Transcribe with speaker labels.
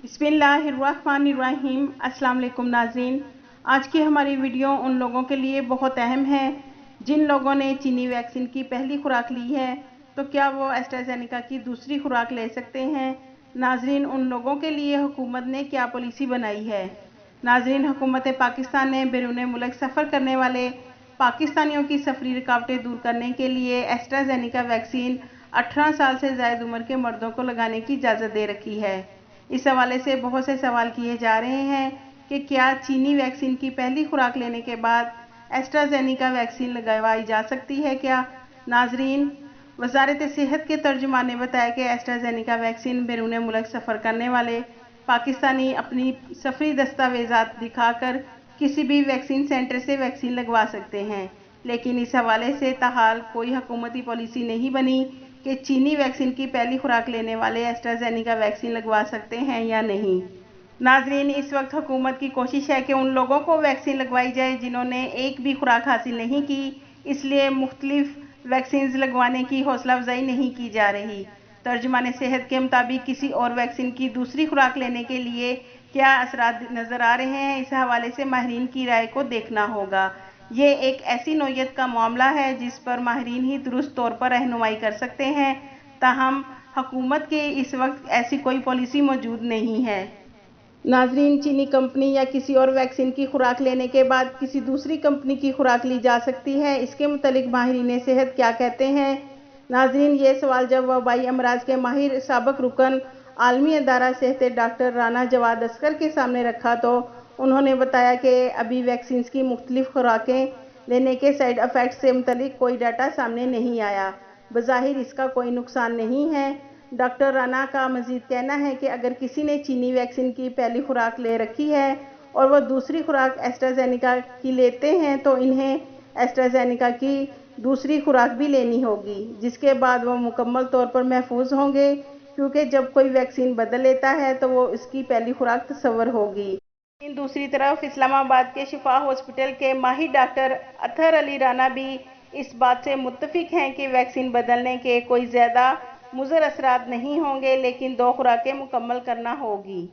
Speaker 1: बिस्मिल्लाहिर्रहमानिर्रहीम। अस्सलाम वालेकुम नाज़रीन। आज की हमारी वीडियो उन लोगों के लिए बहुत अहम है जिन लोगों ने चीनी वैक्सीन की पहली खुराक ली है, तो क्या वो एस्ट्राजेनेका की दूसरी खुराक ले सकते हैं। नाज़रीन, उन लोगों के लिए हुकूमत ने क्या पॉलिसी बनाई है। नाज़रीन, हुकूमत पाकिस्तान ने बैरून मुल्क सफ़र करने वाले पाकिस्तानियों की सफरी रुकावटें दूर करने के लिए एस्ट्राजेनेका वैक्सीन 18 साल से ज़ायद उम्र के मर्दों को लगाने की इजाज़त दे रखी है। इस हवाले से बहुत से सवाल किए जा रहे हैं कि क्या चीनी वैक्सीन की पहली खुराक लेने के बाद एस्ट्राजेनेका वैक्सीन लगवाई जा सकती है क्या। नाजरीन, वजारत सेहत के तर्जुमान ने बताया कि एस्ट्राजेनेका वैक्सीन बैरून मुल्क सफ़र करने वाले पाकिस्तानी अपनी सफरी दस्तावेज़ात दिखाकर किसी भी वैक्सीन सेंटर से वैक्सीन लगवा सकते हैं, लेकिन इस हवाले से ताहाल कोई हुकूमती पॉलिसी नहीं बनी कि चीनी वैक्सीन की पहली खुराक लेने वाले एस्ट्राजेनेका वैक्सीन लगवा सकते हैं या नहीं। नाजरीन, इस वक्त हुकूमत की कोशिश है कि उन लोगों को वैक्सीन लगवाई जाए जिन्होंने एक भी खुराक हासिल नहीं की, इसलिए मुख्तलिफ वैक्सीन लगवाने की हौसला अफजाई नहीं की जा रही। तर्जुमान सेहत के मुताबिक किसी और वैक्सीन की दूसरी खुराक लेने के लिए क्या असरात नज़र आ रहे हैं, इस हवाले से माहिरीन की राय को देखना होगा। ये एक ऐसी नौयत का मामला है जिस पर माहिरीन ही दुरुस्त तौर पर रहनुमाई कर सकते हैं, ताहम हुकूमत के इस वक्त ऐसी कोई पॉलिसी मौजूद नहीं है। नाजरीन, चीनी कंपनी या किसी और वैक्सीन की खुराक लेने के बाद किसी दूसरी कंपनी की खुराक ली जा सकती है, इसके मुतालिक माहिरीन सेहत क्या कहते हैं। नाजरीन, ये सवाल जब वबाई अमराज के माहिर साबिक रुकन आलमी अदारा सेहत डॉक्टर राना जवाद असगर के सामने रखा तो उन्होंने बताया कि अभी वैक्सीन की मुख्तलिफ खुराकें लेने के साइड इफ़ेक्ट से मुतलिक कोई डाटा सामने नहीं आया। बज़ाहिर इसका कोई नुकसान नहीं है। डॉक्टर राना का मजीद कहना है कि अगर किसी ने चीनी वैक्सीन की पहली खुराक ले रखी है और वह दूसरी खुराक एस्ट्राजेनेका की लेते हैं तो इन्हें एस्ट्राजेनेका की दूसरी खुराक भी लेनी होगी, जिसके बाद वह मुकम्मल तौर पर महफूज होंगे, क्योंकि जब कोई वैक्सीन बदल लेता है तो वो इसकी पहली खुराक तस्वर होगी। दूसरी तरफ इस्लामाबाद के शिफा हॉस्पिटल के माहिर डॉक्टर अतहर अली राना भी इस बात से मुत्तफिक हैं कि वैक्सीन बदलने के कोई ज़्यादा मुज़र असरात नहीं होंगे, लेकिन 2 खुराकें मुकम्मल करना होगी।